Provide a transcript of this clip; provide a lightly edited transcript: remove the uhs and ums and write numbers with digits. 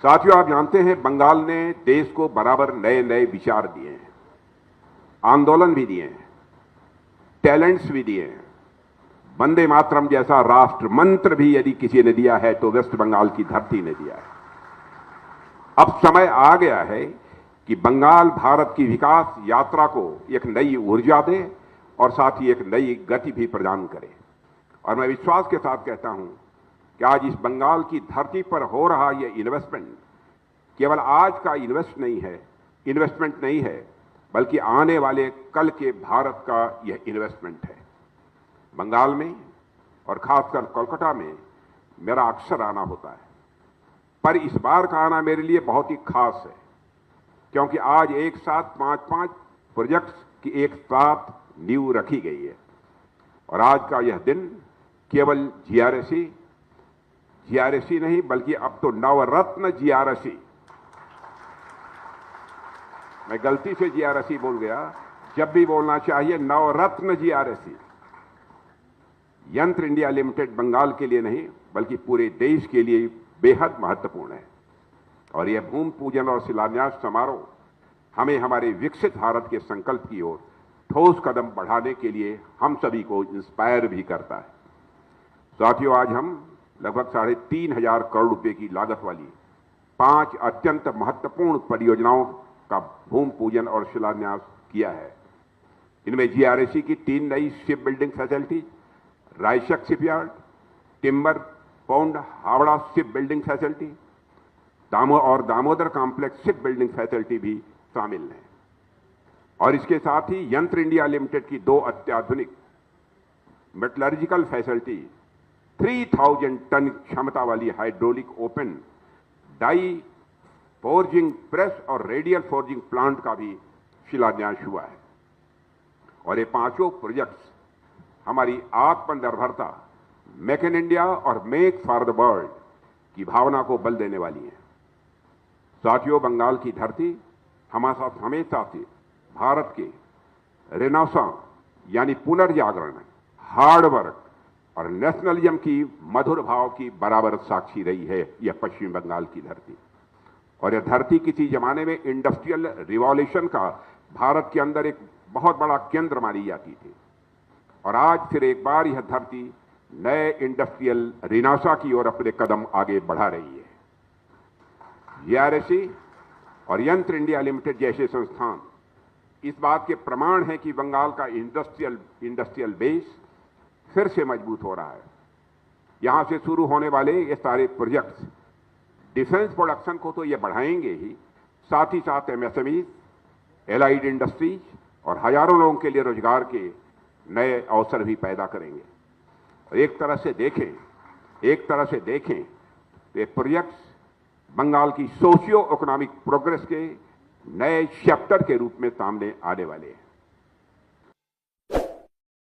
साथियों, आप जानते हैं बंगाल ने देश को बराबर नए नए विचार दिए हैं, आंदोलन भी दिए हैं, टैलेंट्स भी दिए हैं। वंदे मातरम जैसा राष्ट्र मंत्र भी यदि किसी ने दिया है तो वेस्ट बंगाल की धरती ने दिया है। अब समय आ गया है कि बंगाल भारत की विकास यात्रा को एक नई ऊर्जा दे और साथ ही एक नई गति भी प्रदान करे। और मैं विश्वास के साथ कहता हूं कि आज इस बंगाल की धरती पर हो रहा यह इन्वेस्टमेंट केवल आज का इन्वेस्टमेंट नहीं है, बल्कि आने वाले कल के भारत का यह इन्वेस्टमेंट है। बंगाल में और खासकर कोलकाता में मेरा अक्सर आना होता है, पर इस बार का आना मेरे लिए बहुत ही खास है, क्योंकि आज एक साथ पांच प्रोजेक्ट्स की एक साथ नींव रखी गई है। और आज का यह दिन केवल जीआरएसी नहीं, बल्कि अब तो नवरत्न जीआरएसी, मैं गलती से जीआरएसी बोल गया, जब भी बोलना चाहिए नवरत्न जीआरएसी। यंत्र इंडिया लिमिटेड बंगाल के लिए नहीं बल्कि पूरे देश के लिए बेहद महत्वपूर्ण है। और यह भूमि पूजन और शिलान्यास समारोह हमें हमारे विकसित भारत के संकल्प की ओर ठोस कदम बढ़ाने के लिए हम सभी को इंस्पायर भी करता है। साथियों, आज हम लगभग 3,500 करोड़ रुपए की लागत वाली 5 अत्यंत महत्वपूर्ण परियोजनाओं का भूमि पूजन और शिलान्यास किया है। इनमें जीआरएसी की 3 नई ship building facility, Raichak shipyard, timber pond Howrah ship building facility, Damodar complex ship building facility भी शामिल है। और इसके साथ ही यंत्र इंडिया लिमिटेड की 2 अत्याधुनिक मेटलर्जिकल फैसिलिटी, 3000 टन क्षमता वाली hydraulic open die forging press और रेडियल फोर्जिंग प्लांट का भी शिलान्यास हुआ है। और ये 5 प्रोजेक्ट्स हमारी आत्मनिर्भरता, मेक इन इंडिया और मेक फॉर द वर्ल्ड की भावना को बल देने वाली है। साथियों, बंगाल की धरती हमेशा से भारत के रेनेसांस यानी पुनर्जागरण, हार्डवर्क और नेशनलिज्म की मधुर भाव की बराबर साक्षी रही है यह पश्चिम बंगाल की धरती। और यह धरती किसी जमाने में इंडस्ट्रियल रिवॉल्यूशन का भारत के अंदर एक बहुत बड़ा केंद्र मानी जाती थी। और आज फिर एक बार यह धरती नए इंडस्ट्रियल रिनासा की ओर अपने कदम आगे बढ़ा रही है। जीआरएसी और यंत्र इंडिया लिमिटेड जैसे संस्थान इस बात के प्रमाण हैं कि बंगाल का इंडस्ट्रियल बेस फिर से मजबूत हो रहा है। यहां से शुरू होने वाले ये सारे प्रोजेक्ट्स डिफेंस प्रोडक्शन को तो ये बढ़ाएंगे ही, साथ ही साथ एमएसएमई, एलाइड इंडस्ट्रीज और हजारों लोगों के लिए रोजगार के नए अवसर भी पैदा करेंगे। और एक तरह से देखें तो ये प्रोजेक्ट्स बंगाल की सोशियो इकोनॉमिक प्रोग्रेस के नए चैप्टर के रूप में सामने आने वाले हैं।